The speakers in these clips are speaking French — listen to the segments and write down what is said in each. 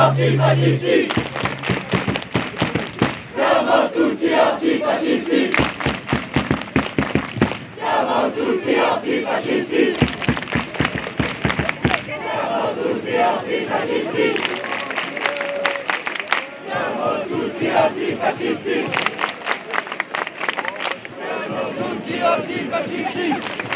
antifascisti! Siamo tutti antifascisti! Siamo tutti antifascisti! Siamo tutti antifascisti! Siamo tutti antifascisti! Siamo tutti antifascisti!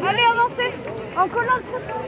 Allez, avancez. En collant le trottoir.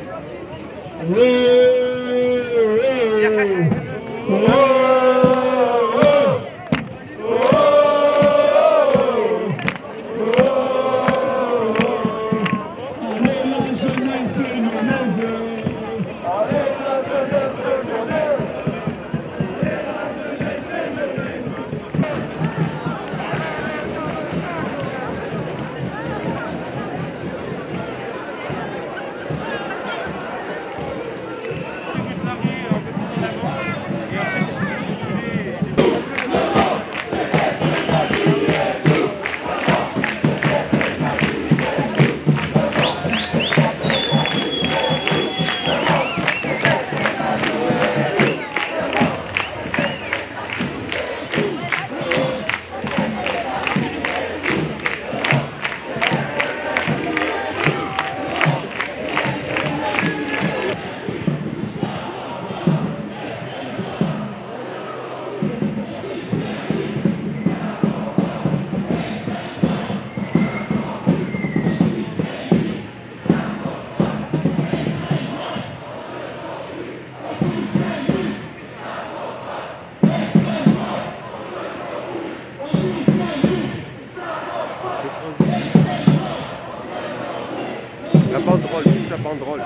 La banderole, juste la banderole.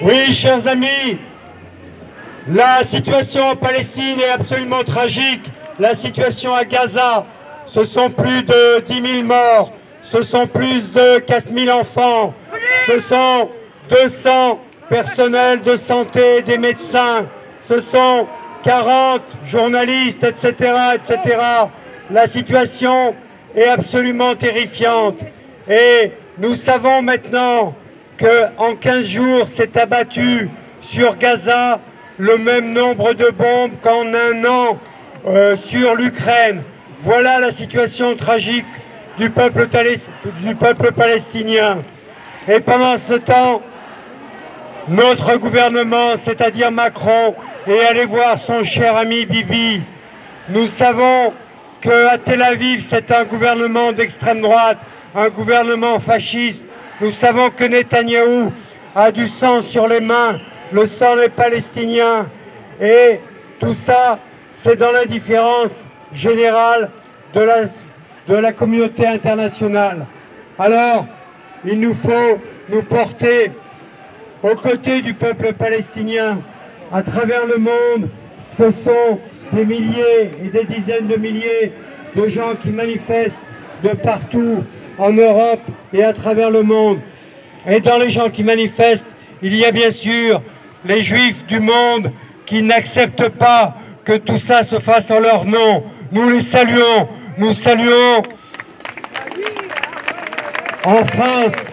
Oui, chers amis, la situation en Palestine est absolument tragique. La situation à Gaza, ce sont plus de 10 000 morts, ce sont plus de 4 000 enfants, ce sont 200 personnels de santé, des médecins, ce sont 40 journalistes, etc., etc. La situation est absolument terrifiante. Et nous savons maintenant qu'en 15 jours s'est abattu sur Gaza le même nombre de bombes qu'en un an sur l'Ukraine. Voilà la situation tragique du peuple palestinien. Et pendant ce temps, notre gouvernement, c'est-à-dire Macron, est allé voir son cher ami Bibi. Nous savons qu'à Tel Aviv, c'est un gouvernement d'extrême droite, un gouvernement fasciste. Nous savons que Netanyahou a du sang sur les mains, le sang des Palestiniens. Et tout ça, c'est dans l'indifférence générale de la communauté internationale. Alors, il nous faut nous porter aux côtés du peuple palestinien à travers le monde. Ce sont des milliers et des dizaines de milliers de gens qui manifestent de partout en Europe et à travers le monde. Et dans les gens qui manifestent, il y a bien sûr les Juifs du monde qui n'acceptent pas que tout ça se fasse en leur nom. Nous les saluons. Nous saluons en France.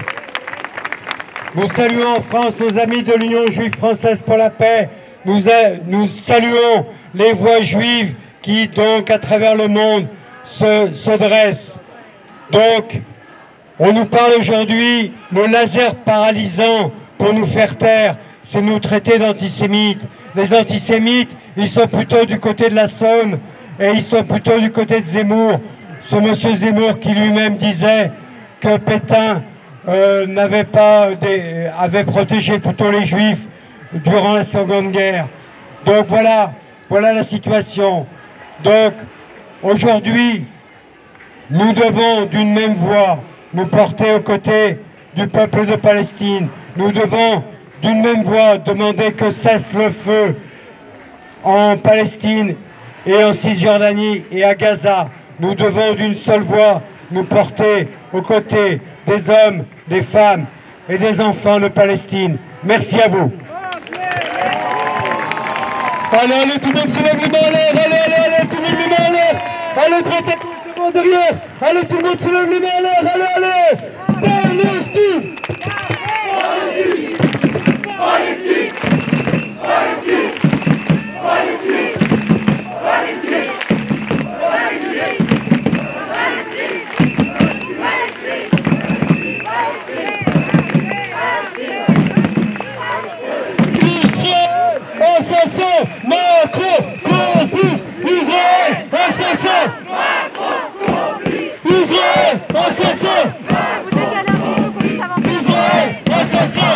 Nous saluons en France nos amis de l'Union juive française pour la paix. Nous saluons les voix juives qui, donc, à travers le monde, se dressent. Donc, on nous parle aujourd'hui, le laser paralysant pour nous faire taire, c'est nous traiter d'antisémites. Les antisémites, ils sont plutôt du côté de la Saône et ils sont plutôt du côté de Zemmour. Ce monsieur Zemmour qui lui-même disait que Pétain avait protégé plutôt les Juifs durant la Seconde Guerre. Donc voilà la situation. Donc aujourd'hui, nous devons d'une même voix nous porter aux côtés du peuple de Palestine. Nous devons d'une même voix demander que cesse le feu en Palestine et en Cisjordanie et à Gaza. Nous devons d'une seule voix nous porter aux côtés des hommes, des femmes et des enfants de Palestine. Merci à vous. Allez, tout le monde se lève les mains en l'air. Allez, tout le monde les mains en l'air. Allez, droite à gauche, devant, derrière. Allez, tout le monde se lève les mains en l'air. Allez. Palestine. Palestine. Palestine. Palestine. Palestine. Assassin, Macron, complice, Israël, assassin, Israël, assassin, Israël, assassin,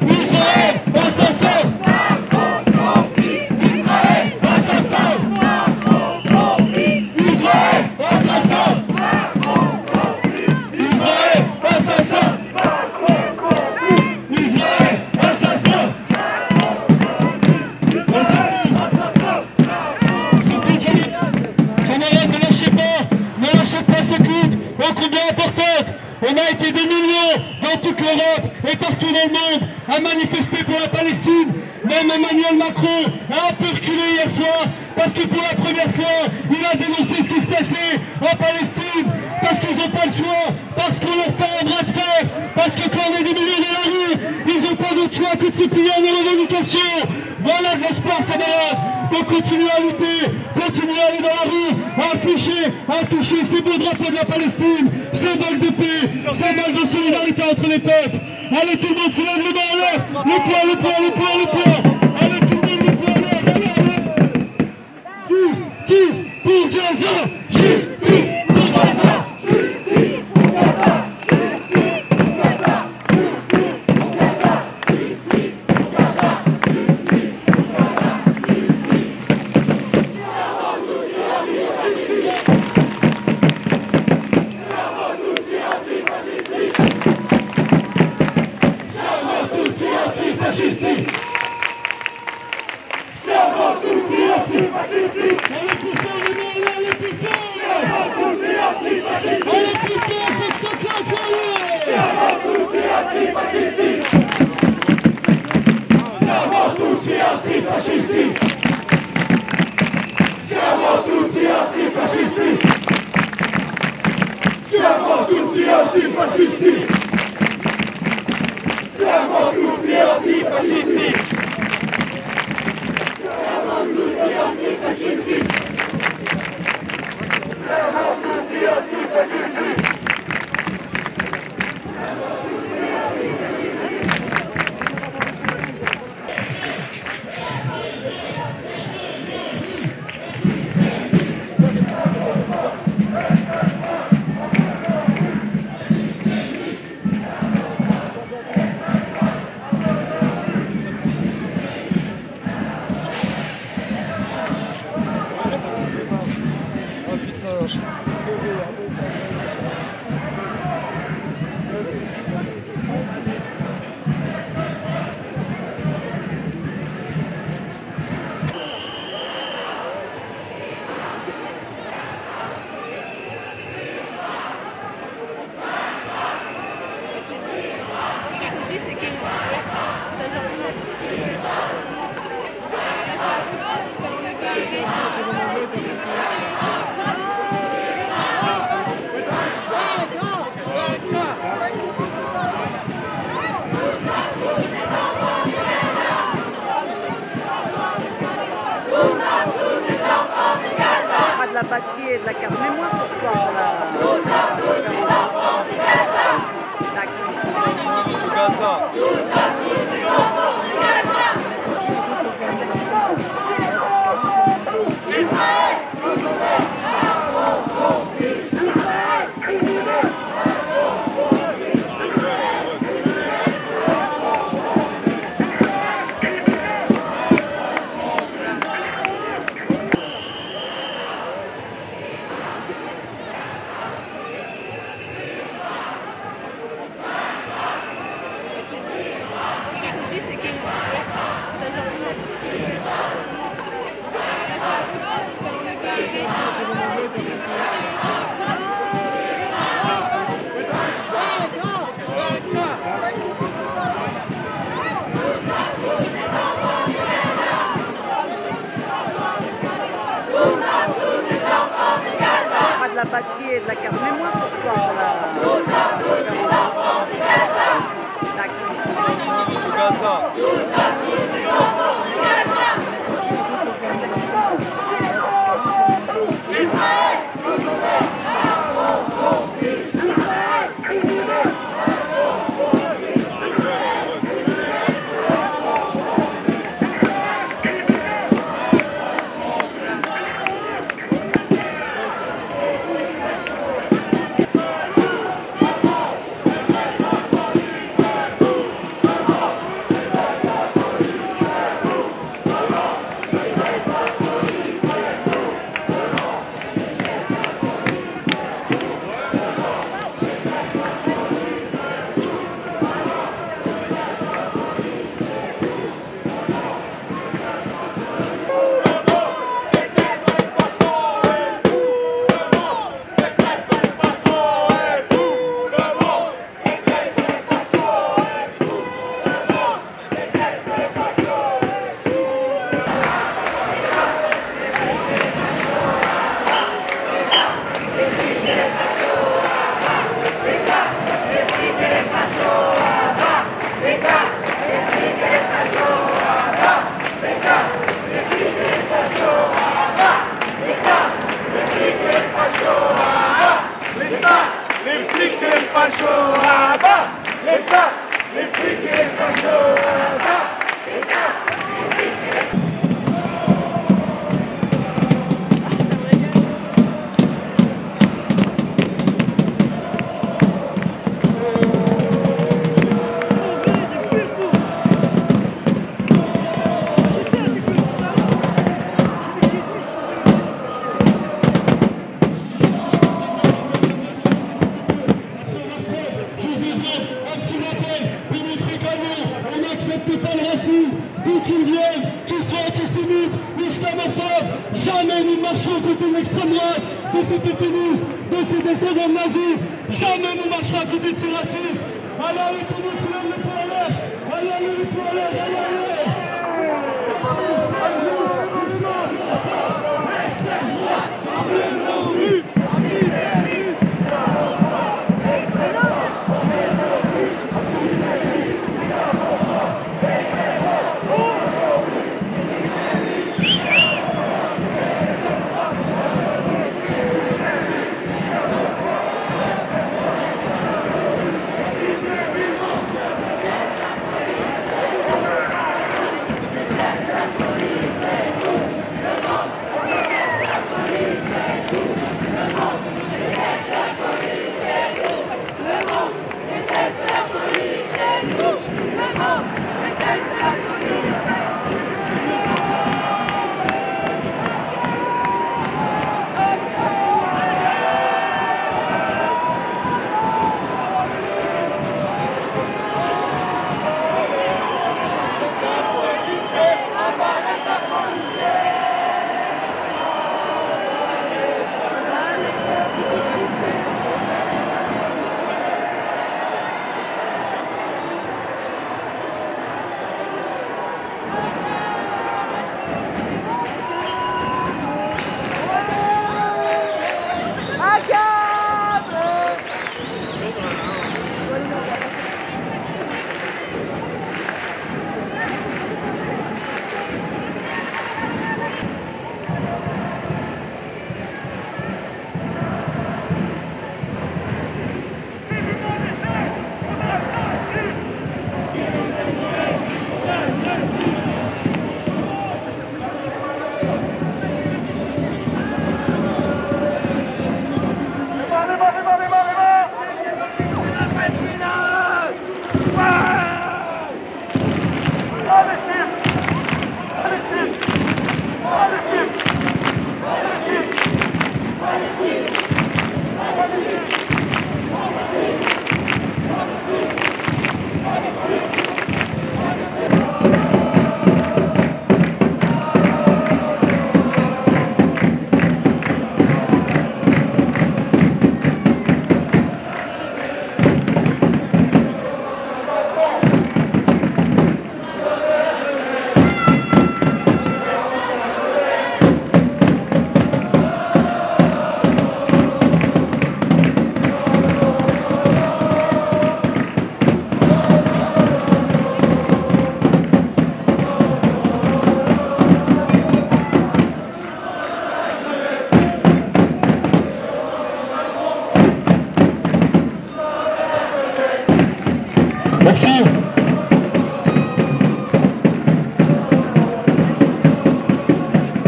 Israël, assassin, Israël, assassin, Israël, assassin, Israël, assassin. On a été des millions dans toute l'Europe et partout dans le monde à manifester pour la Palestine. Même Emmanuel Macron a un peu reculé hier soir parce que pour la première fois, il a dénoncé ce qui se passait en Palestine. Parce qu'ils n'ont pas le choix, parce qu'on leur tend un bras de fer, parce que quand on est des millions dans la rue, ils n'ont pas d'autre choix que de se plier à nos revendications. Voilà de l'espoir, camarades. Donc continuez à lutter, continuez à aller dans la rue, à afficher ces beaux drapeaux de la Palestine, symbole de paix, symbole de solidarité entre les peuples. Allez, tout le monde se lève les mains en l'air. Le poing. Allez, tout le monde, le poing en l'air. Allez. Justice pour Gaza. Justice pour Gaza. Justice pour Gaza. Justice pour Gaza. Justice pour Gaza. Justice pour Gaza. Justice pour Gaza. Justice. d'outils antifascistes. C'est un manque d'outils antifascistes. C'est un manque d'outils antifascistes. C'est un manque d'outils antifascistes. De la batterie et de la carte mémoire pour ça. Nous sommes tous des enfants de Gaza. Nous sommes tous des enfants de Gaza. Israël, de la batterie et de la carte mémoire pour ça. Nous sommes tous des enfants de Gaza. Nous sommes tous des enfants de Gaza. Israël, Jamais nous marcherons côté de l'extrême droite, de ces pétainistes, de ces descendants nazis. Jamais nous marcherons à côté de ces racistes. Allez, allez, tout le monde se lève les poings en l'air. Allez, allez, les poings en l'air, allez, allez. Extrême droite, Merci.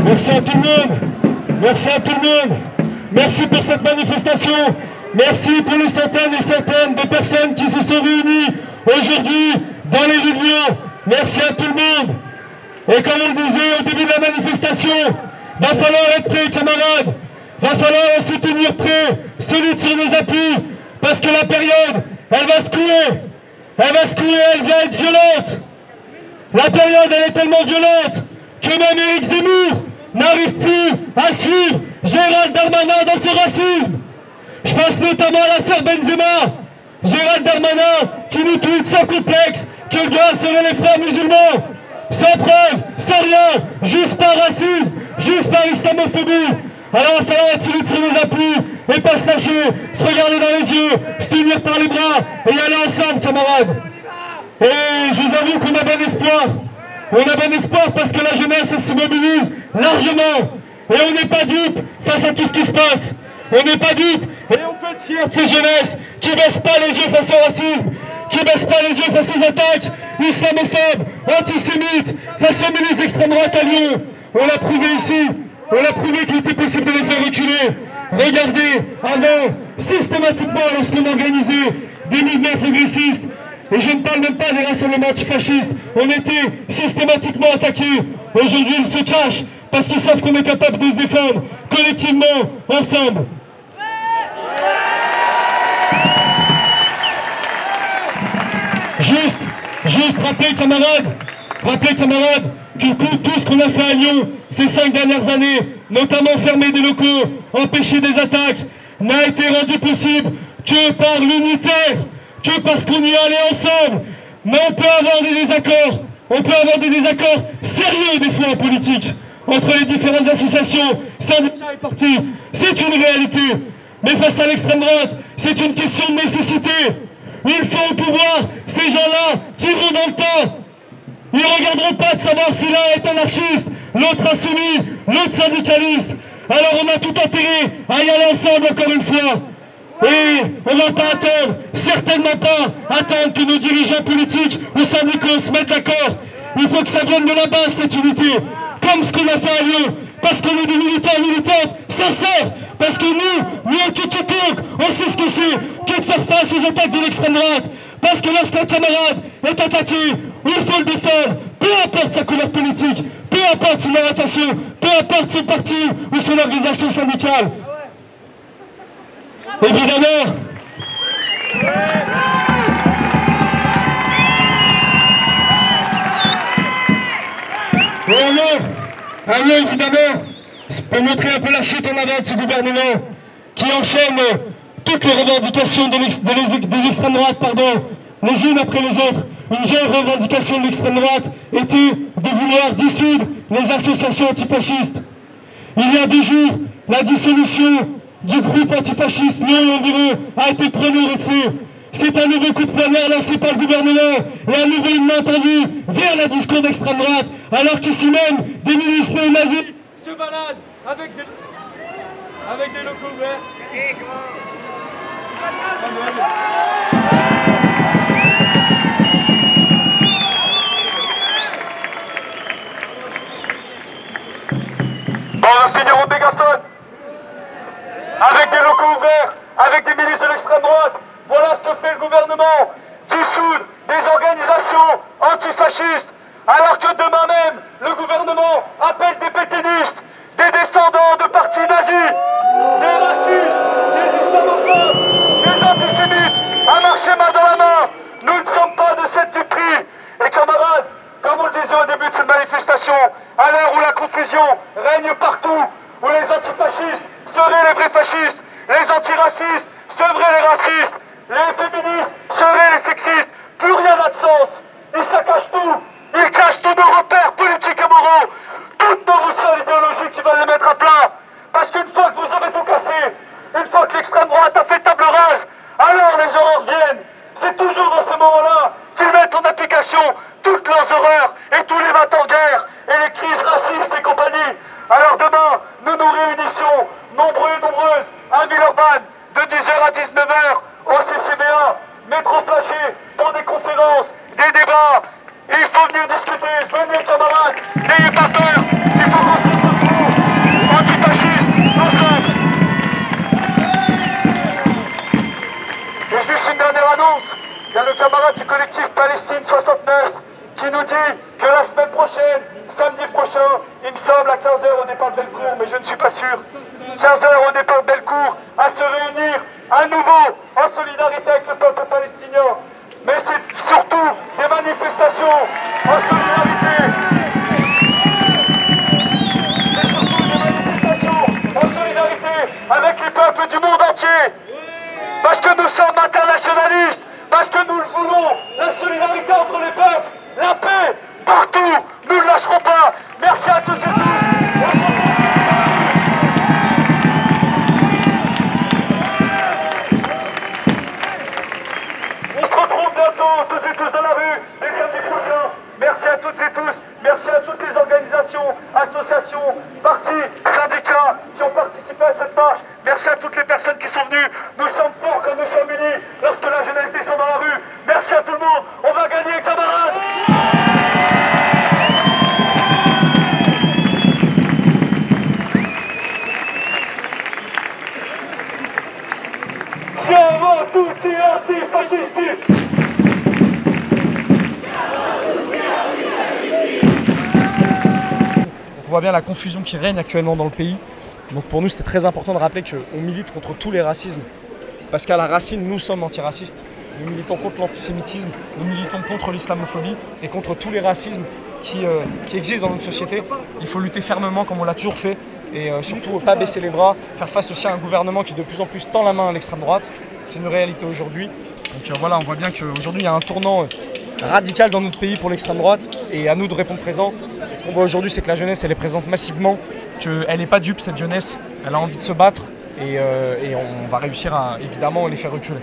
Merci à tout le monde. Merci à tout le monde. Merci pour cette manifestation. Merci pour les centaines et centaines de personnes qui se sont réunies aujourd'hui dans les rues de Lyon. Merci à tout le monde. Et comme on le disait au début de la manifestation, va falloir être prêt, camarades. Va falloir se tenir prêt, solide sur nos appuis, parce que la période, elle va secouer. Elle va secouer, elle va être violente. La période, elle est tellement violente que même Éric Zemmour n'arrive plus à suivre Gérald Darmanin dans son racisme. Je pense notamment à l'affaire Benzema. Gérald Darmanin qui nous tweet sans complexe que le gars serait les frères musulmans. Sans preuve, sans rien, juste par racisme, juste par islamophobie. Alors il va falloir être solide sur nos appuis et pas se lâcher, se regarder dans les yeux, se tenir par les bras et y aller ensemble, camarades. Et je vous avoue qu'on a bon espoir. On a bon espoir parce que la jeunesse elle se mobilise largement. Et on n'est pas dupe face à tout ce qui se passe. On n'est pas dupe et on peut être fiers de ces jeunesses qui ne baissent pas les yeux face au racisme, qui ne baissent pas les yeux face aux attaques islamophobes, antisémites, face aux milices d'extrême droite à Lyon. On l'a prouvé ici. On a prouvé qu'il était possible de les faire reculer. Regardez, avant, systématiquement, lorsqu'on organisait des mouvements progressistes, et je ne parle même pas des rassemblements antifascistes, on était systématiquement attaqués. Aujourd'hui, ils se cachent parce qu'ils savent qu'on est capable de se défendre collectivement, ensemble. Juste rappeler, camarades, que tout ce qu'on a fait à Lyon ces 5 dernières années, notamment fermer des locaux, empêcher des attaques, n'a été rendu possible que par l'unitaire, que parce qu'on y est allé ensemble. Mais on peut avoir des désaccords sérieux des fois en politique, entre les différentes associations, syndicats et partis. C'est une réalité. Mais face à l'extrême droite, c'est une question de nécessité. Une fois au pouvoir, ces gens-là tireront dans le tas. Ils ne regarderont pas de savoir si l'un est anarchiste, l'autre insoumis, l'autre syndicaliste. Alors on a tout intérêt à y aller ensemble encore une fois. Et on ne va pas attendre, certainement pas attendre que nos dirigeants politiques ou syndicaux se mettent d'accord. Il faut que ça vienne de la base, cette unité. Comme ce qu'on a fait à Lyon. Parce qu'on est des militants et militantes sincères. Parce que nous, mieux que quiconque, on sait ce que c'est que de faire face aux attaques de l'extrême droite. Parce que lorsqu'un camarade est attaqué, il faut le défendre, peu importe sa couleur politique, peu importe son orientation, peu importe son parti ou son organisation syndicale. Évidemment, évidemment, pour montrer un peu la chute en avant de ce gouvernement qui enchaîne toutes les revendications des extrêmes droites, les unes après les autres. Une vieille revendication de l'extrême droite était de vouloir dissoudre les associations antifascistes. Il y a 2 jours, la dissolution du groupe antifasciste Lyon et environ a été prononcée. C'est un nouveau coup de poignard lancé par le gouvernement et un nouveau malentendu vers la discours d'extrême droite, alors qu'ici même, des milices néo-nazis se baladent avec des locaux ouverts. Dans un signe au mégaphone, avec des locaux ouverts, avec des milices de l'extrême droite, voilà ce que fait le gouvernement, dissoudre des organisations antifascistes, alors que demain même, le gouvernement appelle des pétainistes, des descendants de partis nazis, des racistes, des islamophobes, des antisémites, à marcher main dans la main. Nous ne sommes pas de cette duperie. Et camarades, comme on le disait au début de cette manifestation, à l'heure où la confusion règne partout, où les antifascistes seraient les vrais fascistes, les antiracistes seraient les racistes, les féministes seraient les sexistes, plus rien n'a de sens. Ils saccagent tout, ils cachent tous nos repères politiques et moraux, toutes nos ressorts idéologiques, ils veulent les mettre à plat. Parce qu'une fois que vous avez tout cassé, une fois que l'extrême droite a fait table rase, alors les horreurs viennent. C'est toujours dans ces moments-là qu'ils mettent en application toutes leurs horreurs et tous les vats en guerre et les crises racistes et compagnie. Alors demain, nous nous réunissons, nombreux et nombreuses, à Villeurbanne, de 10h à 19h, au CCBA, métro flashé, pour des conférences, Juste une dernière annonce. Il y a le camarade du collectif Palestine 69 qui nous dit que la semaine prochaine, samedi prochain, il me semble à 15 h au départ de Bellecour, mais je ne suis pas sûr, 15 h au départ de Bellecour, à se réunir à nouveau en solidarité avec le peuple palestinien. Mais c'est surtout des manifestations en solidarité. C'est surtout des manifestations en solidarité avec les peuples du monde entier. Parce que nous sommes internationalistes, parce que nous le voulons, la solidarité entre les peuples, la paix, partout, nous ne lâcherons pas. Merci à toutes et tous. On se retrouve bientôt, toutes et tous dans la rue, les samedis prochains. Merci à toutes et tous, merci à toutes les organisations, associations, partis, syndicats qui ont participé à cette marche. Merci à toutes les personnes qui sont venues. Nous sommes forts quand nous sommes unis, lorsque la jeunesse descend dans la rue. Merci à tout le monde, on va gagner, camarades. Siamo tutti antifascisti! On voit bien la confusion qui règne actuellement dans le pays. Donc pour nous, c'était très important de rappeler qu'on milite contre tous les racismes. Parce qu'à la racine, nous sommes antiracistes. Nous militons contre l'antisémitisme, nous militons contre l'islamophobie et contre tous les racismes qui existent dans notre société. Il faut lutter fermement comme on l'a toujours fait et surtout pas baisser les bras, faire face aussi à un gouvernement qui de plus en plus tend la main à l'extrême droite. C'est une réalité aujourd'hui. Donc voilà, on voit bien qu'aujourd'hui il y a un tournant radical dans notre pays pour l'extrême droite et à nous de répondre présent. Ce qu'on voit aujourd'hui, c'est que la jeunesse elle est présente massivement, qu'elle n'est pas dupe cette jeunesse, elle a envie de se battre et on va réussir à évidemment les faire reculer.